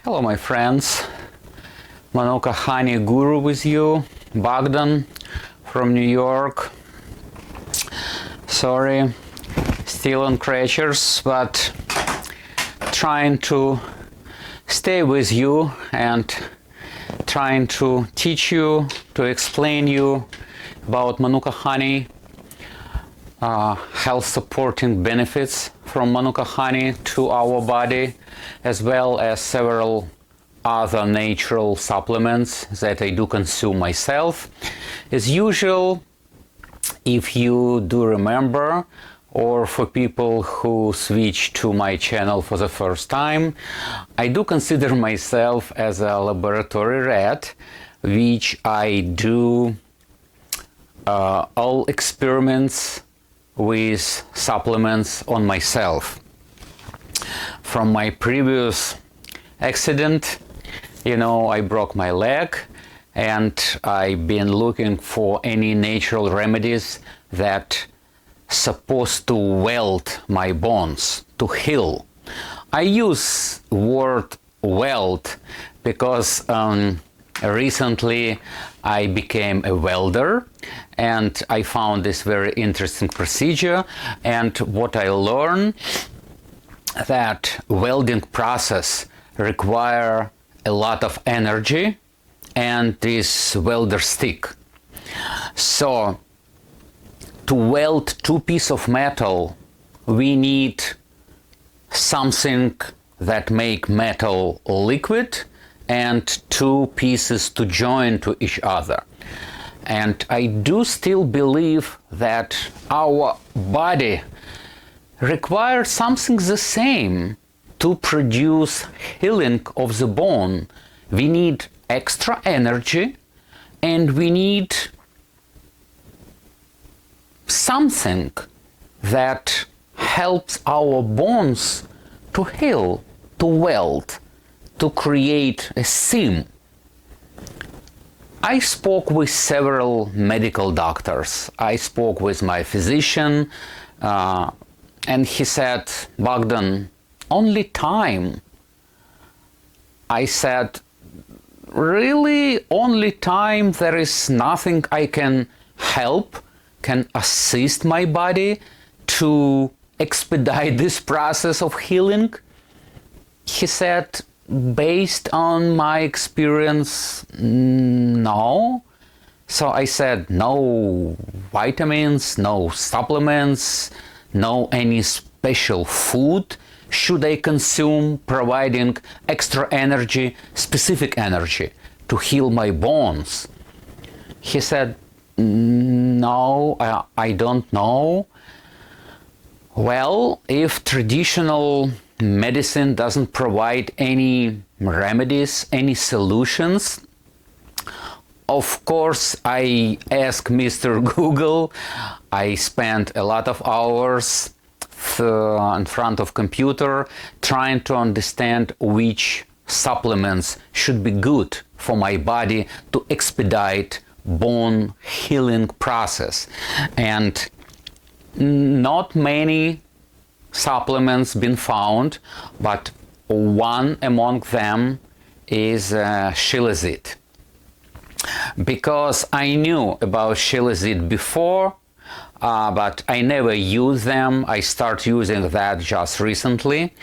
Hello my friends, Manuka Honey Guru with you, Bogdan from New York. Sorry, still on crutches, but trying to stay with you and trying to teach you, to explain you about Manuka Honey, health supporting benefits from Manuka Honey to our body, as well as several other natural supplements that I do consume myself. As usual, if you do remember, or for people who switch to my channel for the first time, I do consider myself as a laboratory rat, which I do all experiments with supplements on myself. From my previous accident, I broke my leg, and I've been looking for any natural remedies that supposed to weld my bones, to heal. I use word weld because recently I became a welder, and I found this very interesting procedure. And what I learned, that welding process require a lot of energy and this welder stick. So to weld two pieces of metal, we need something that make metal liquid and two pieces to join to each other. And I do still believe that our body requires something the same to produce healing of the bone. We need extra energy, and we need something that helps our bones to heal, to weld, to create a seam. I spoke with several medical doctors. I spoke with my physician, and he said, Bogdan, only time. I said, really, only time? There is nothing I can help, can assist my body to expedite this process of healing? He said, based on my experience, no. So I said, no vitamins, no supplements, no any special food should I consume providing extra energy, specific energy to heal my bones. He said, no, I don't know. Well, if traditional medicine doesn't provide any remedies, any solutions, of course I ask Mr. Google. I spent a lot of hours in front of computer trying to understand which supplements should be good for my body to expedite bone healing process. And not many supplements been found, but one among them is Shilajit. Because I knew about Shilajit before, but I never used them. I started using that just recently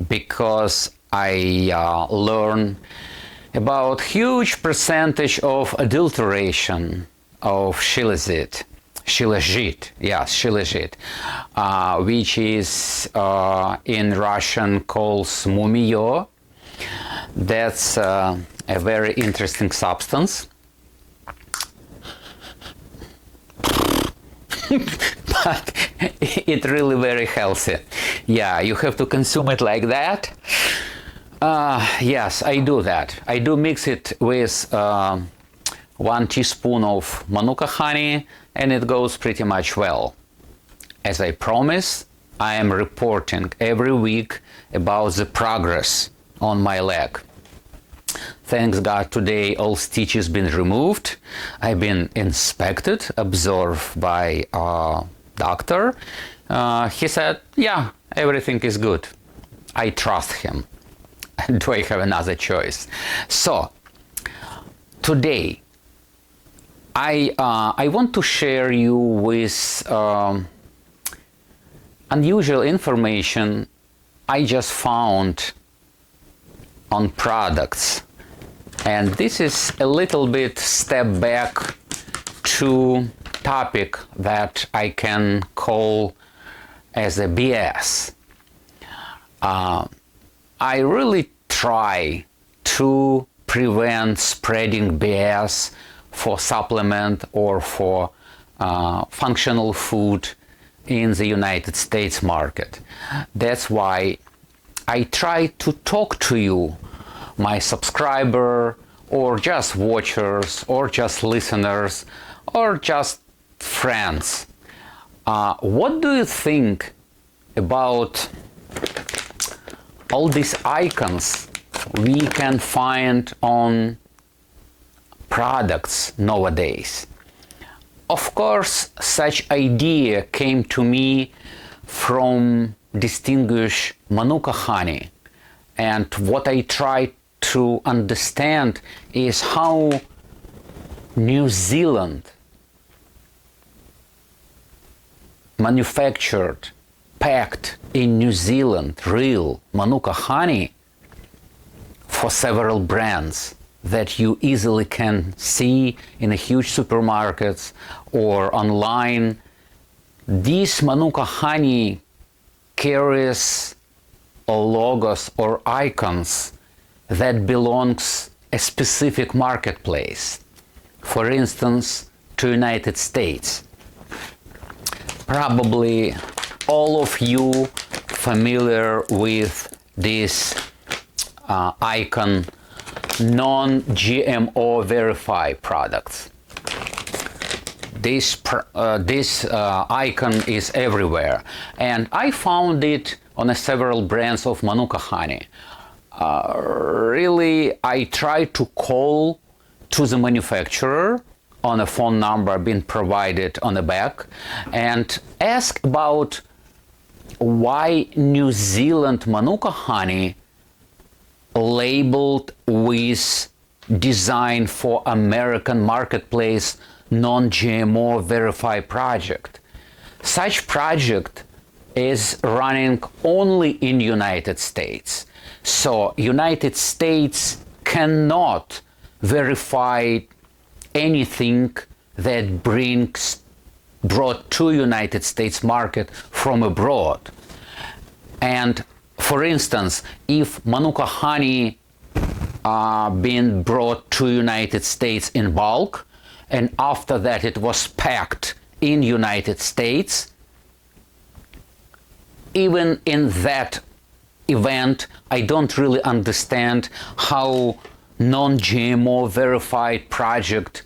because I learned about huge percentage of adulteration of Shilajit. Shilajit, which is in Russian called mumio. That's a very interesting substance. But it's really very healthy. Yeah, you have to consume it like that. Yes, I do that. I do mix it with 1 teaspoon of Manuka honey, and it goes pretty much well. As I promised, I am reporting every week about the progress on my leg. Thanks God, today all stitches been removed. I've been inspected, observed by a doctor. He said, yeah, everything is good. I trust him. do I have another choice? So today I want to share you with unusual information I just found on products, and this is a little bit step back to topic that I can call as a BS. I really try to prevent spreading BS for supplement or for functional food in the United States market. That's why I try to talk to you, my subscriber, or just watchers, or just listeners, or just friends. What do you think about all these icons we can find on products nowadays? Of course, such idea came to me from distinguished Manuka Honey, and what I try to understand is how New Zealand manufactured, packed in New Zealand, real Manuka Honey for several brands that you easily can see in a huge supermarkets or online. This Manuka Honey carries logos or icons that belongs a specific marketplace, for instance, to United States. Probably all of you familiar with this icon, non-GMO verified products. This icon is everywhere, and I found it on several brands of Manuka Honey. Really, I try to call to the manufacturer on a phone number being provided on the back and ask about why New Zealand Manuka Honey labeled with design for American marketplace non-GMO verified project. Such project is running only in United States. So United States cannot verify anything that brought to United States market from abroad. And for instance, if Manuka Honey been brought to United States in bulk, and after that it was packed in United States, even in that event, I don't really understand how non-GMO verified project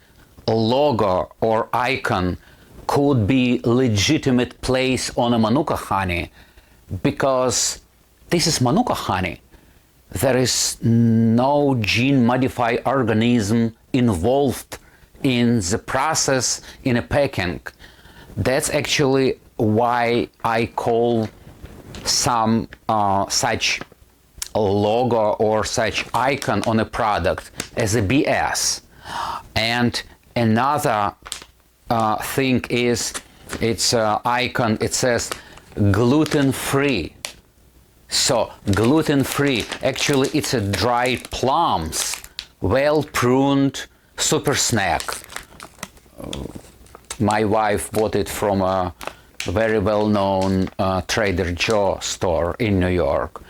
logo or icon could be legitimate place on a Manuka Honey, because this is Manuka Honey. There is no gene modified organism involved in the process in a packing. That's actually why I call some such logo or such icon on a product as a BS. And another thing is its icon, it says gluten-free. So gluten-free, actually it's a dried plums, well-pruned super snack. My wife bought it from a very well-known Trader Joe store in New York.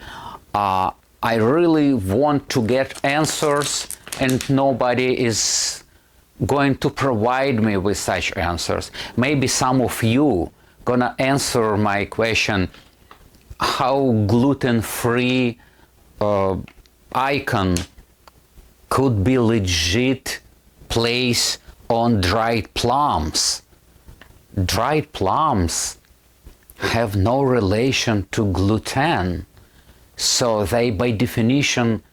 I really want to get answers, and nobody is going to provide me with such answers. Maybe some of you gonna answer my question, how gluten-free icon could be legit place on dried plums. Dried plums have no relation to gluten, so they by definition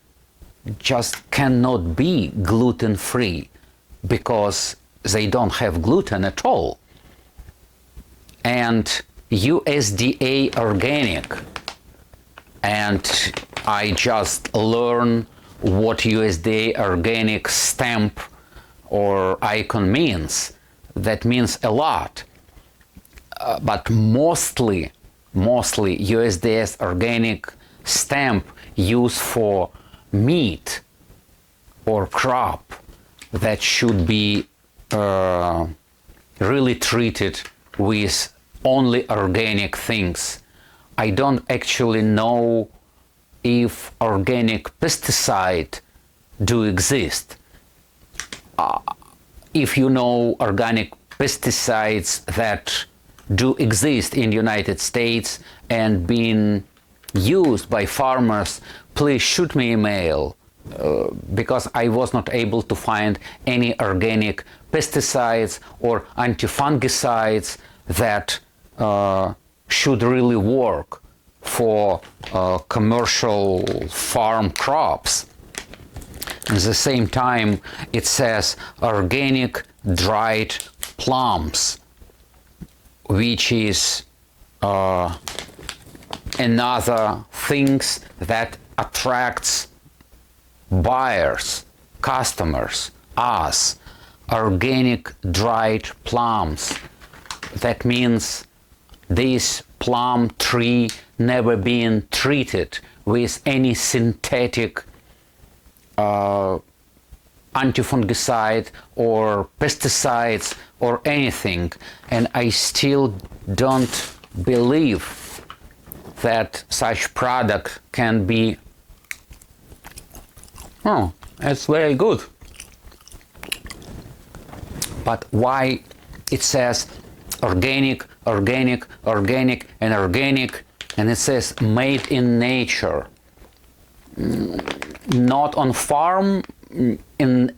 just cannot be gluten-free because they don't have gluten at all. And USDA organic and I just learn what USDA organic stamp or icon means. That means a lot. But mostly USDA's organic stamp used for meat or crop that should be really treated with only organic things. I don't actually know if organic pesticide do exist. If you know organic pesticides that do exist in the United States and being used by farmers, please shoot me email because I was not able to find any organic pesticides or antifungicides that should really work for commercial farm crops. At the same time, it says organic dried plums, which is another things that attracts buyers, customers, us. Organic dried plums. That means this plum tree never been treated with any synthetic antifungicide or pesticides or anything, and I still don't believe that such product can be. Oh, it's very good. But why it says organic, organic, organic, and organic, and it says made in nature, not on farm, in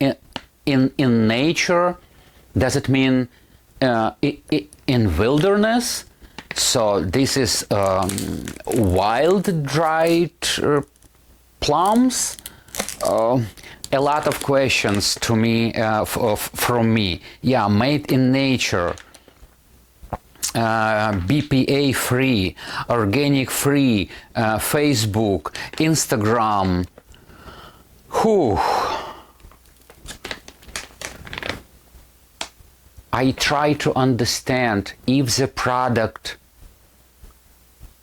nature? Does it mean in wilderness? So this is wild dried plums. A lot of questions to me from me. Yeah, made in nature, BPA free, organic free, Facebook, Instagram. Whew. I try to understand if the product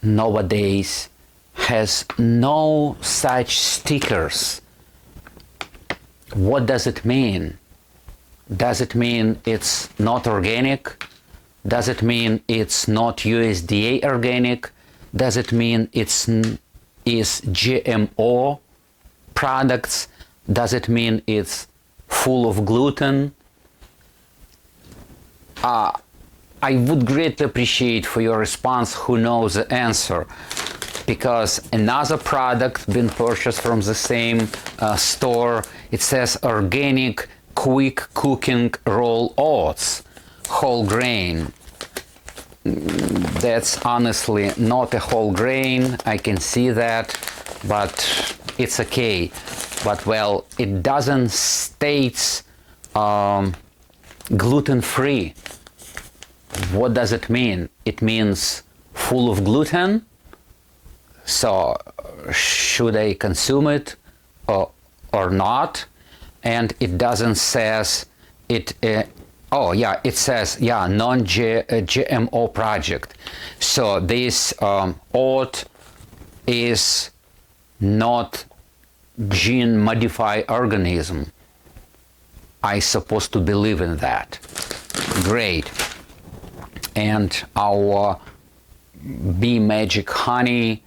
nowadays has no such stickers. What does it mean? Does it mean it's not organic? Does it mean it's not USDA organic? Does it mean it's is GMO products? Does it mean it's full of gluten? I would greatly appreciate for your response who knows the answer, because another product been purchased from the same store. It says organic quick cooking roll oats, whole grain. That's honestly not a whole grain, I can see that, but it's okay. But well, it doesn't state gluten-free. What does it mean? It means full of gluten. So should I consume it or not? And it doesn't says it. Oh yeah, it says yeah, non-GMO project. So this oat is not gene modified organism. I supposed to believe in that. Great. And our Bee Magic Honey,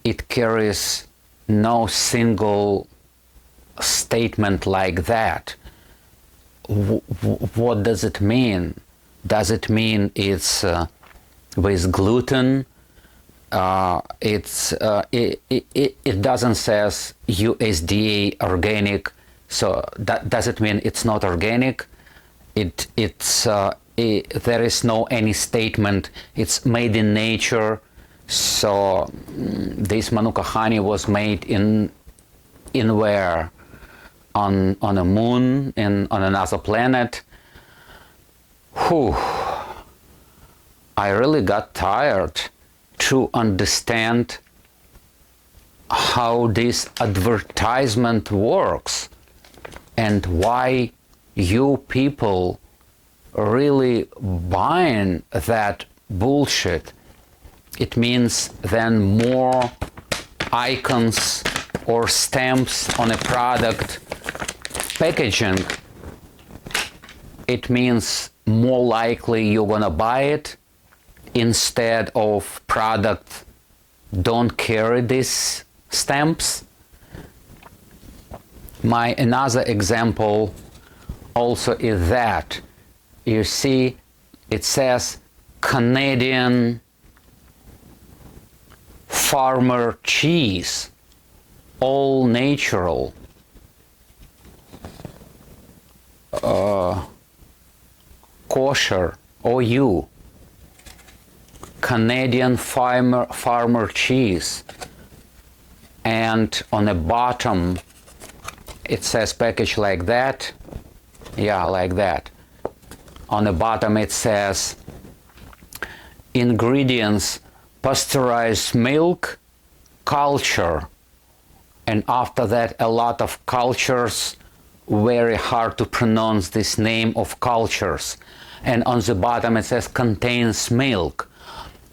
it carries no single statement like that. What does it mean? Does it mean it's with gluten? It doesn't says USDA organic, so does it mean it's not organic? There is no any statement. It's made in nature. So this Manuka honey was made in where? On a moon, on another planet. Whew. I really got tired to understand how this advertisement works and why you people really buying that bullshit. It means then more icons or stamps on a product packaging. It means more likely you're gonna buy it instead of product don't carry these stamps. Another example also is that you see it says Canadian farmer cheese, all natural, kosher, OU, Canadian farmer cheese, and on the bottom it says package like that, yeah, like that. On the bottom it says ingredients: pasteurized milk, culture, and after that a lot of cultures, very hard to pronounce this name of cultures, and on the bottom it says contains milk.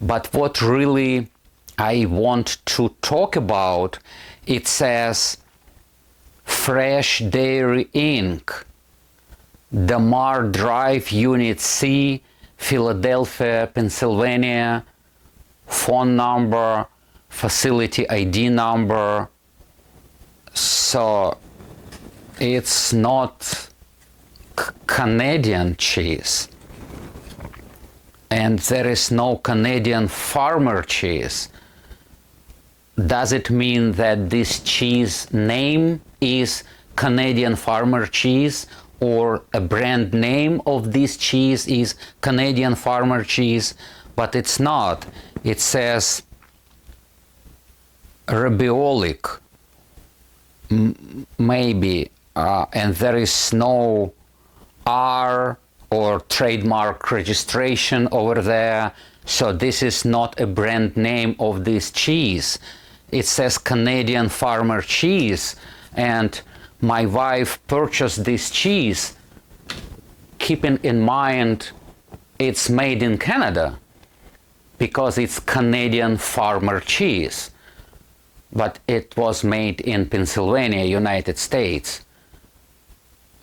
But what really I want to talk about, it says Fresh Dairy Inc., Damar Drive, Unit C, Philadelphia, Pennsylvania, phone number, facility ID number. So it's not Canadian cheese. And there is no Canadian farmer cheese. Does it mean that this cheese name is Canadian farmer cheese, or a brand name of this cheese is Canadian farmer cheese? But it's not. It says Rabiolic, maybe, and there is no R or trademark registration over there, so this is not a brand name of this cheese. It says Canadian farmer cheese, and my wife purchased this cheese keeping in mind it's made in Canada because it's Canadian farmer cheese, but it was made in Pennsylvania, United States,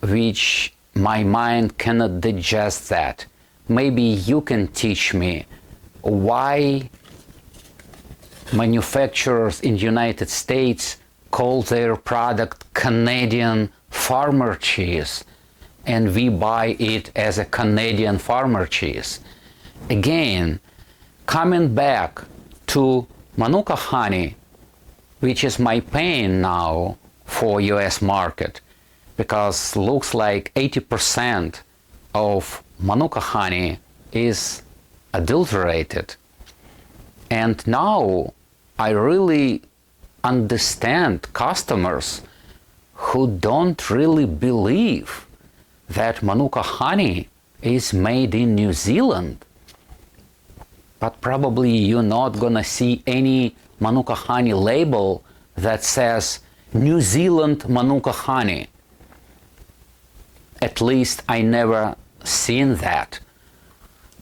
which my mind cannot digest that. Maybe you can teach me why manufacturers in the United States call their product Canadian farmer cheese and we buy it as a Canadian farmer cheese. Again, coming back to Manuka Honey, which is my pain now for US market, because looks like 80% of Manuka Honey is adulterated. And now I really understand customers who don't really believe that Manuka Honey is made in New Zealand. But probably you're not gonna see any Manuka Honey label that says New Zealand Manuka Honey. At least I never seen that,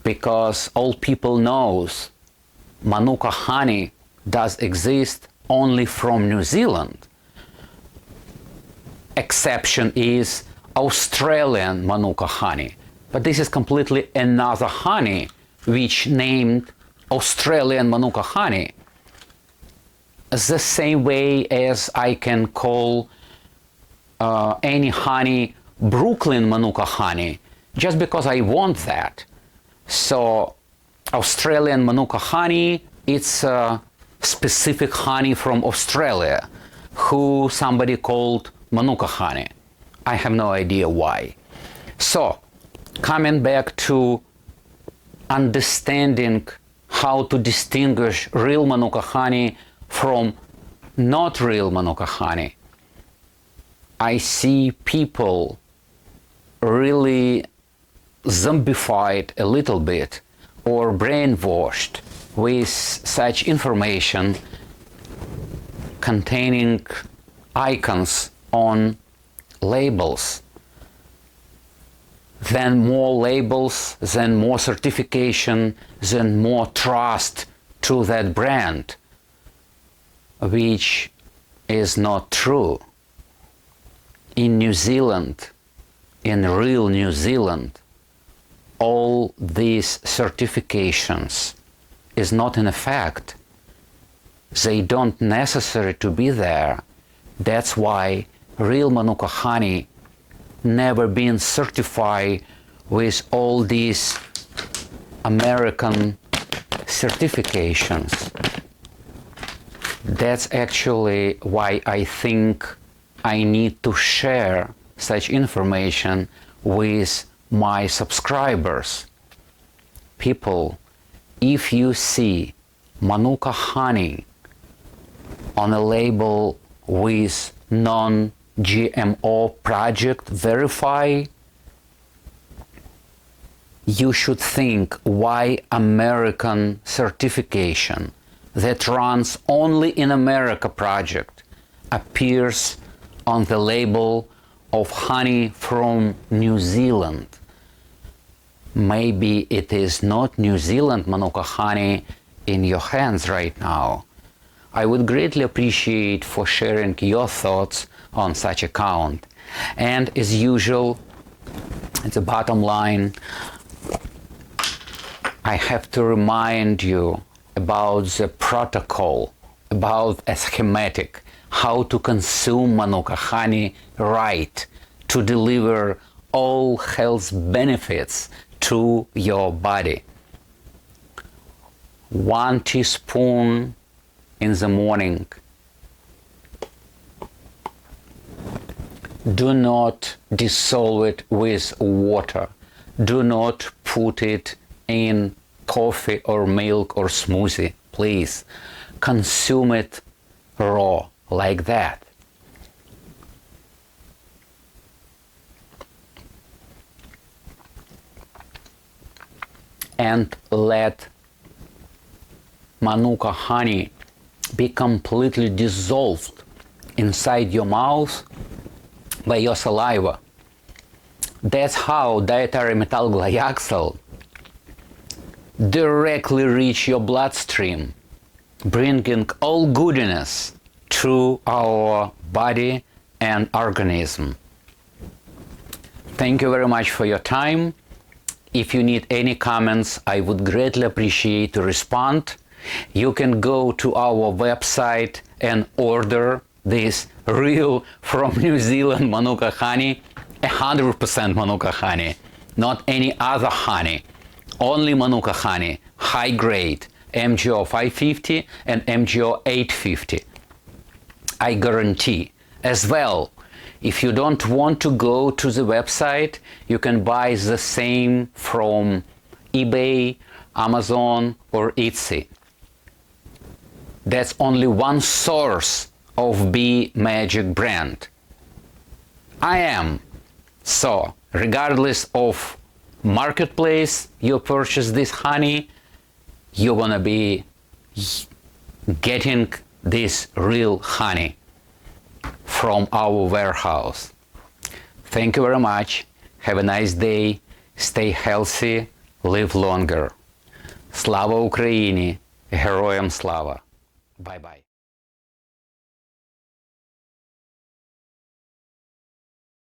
because all people knows Manuka Honey does exist only from New Zealand. Exception is Australian Manuka Honey, but this is completely another honey which named Australian Manuka Honey. The same way as I can call any honey Brooklyn Manuka Honey, just because I want that. So Australian Manuka Honey, it's a specific honey from Australia who somebody called Manuka Honey. I have no idea why. So coming back to understanding how to distinguish real Manuka Honey from not real Manuka Honey, I see people really zombified a little bit or brainwashed with such information containing icons on labels. Then more labels, then more certification, then more trust to that brand, which is not true. In New Zealand, in real New Zealand, all these certifications is not in effect. They don't necessary to be there. That's why real Manuka honey never been certified with all these American certifications. That's actually why I think I need to share such information with my subscribers. People, if you see Manuka honey on a label with non-GMO project verify, you should think why American certification that runs only in America project appears on the label of honey from New Zealand. Maybe it is not New Zealand Manuka honey in your hands right now. I would greatly appreciate for sharing your thoughts on such account. And as usual, at the bottom line, I have to remind you about the protocol, about a schematic, how to consume Manuka honey right to deliver all health benefits to your body. 1 teaspoon in the morning. Do not dissolve it with water. Do not put it in coffee or milk or smoothie. Please consume it raw like that. And let Manuka honey be completely dissolved inside your mouth by your saliva. That's how dietary methyl-glyoxal directly reach your bloodstream, bringing all goodness to our body and organism. Thank you very much for your time. If you need any comments, I would greatly appreciate to respond. You can go to our website and order this real from New Zealand Manuka honey, 100% Manuka honey, not any other honey, only Manuka honey, high grade, MGO 550 and MGO 850. I guarantee. As well, if you don't want to go to the website, you can buy the same from eBay, Amazon or Etsy. That's only one source of Bee Magic brand. I am. So, regardless of marketplace you purchase this honey, you're gonna be getting this real honey from our warehouse. Thank you very much. Have a nice day. Stay healthy. Live longer. Слава Україні! Героям слава! Bye-bye.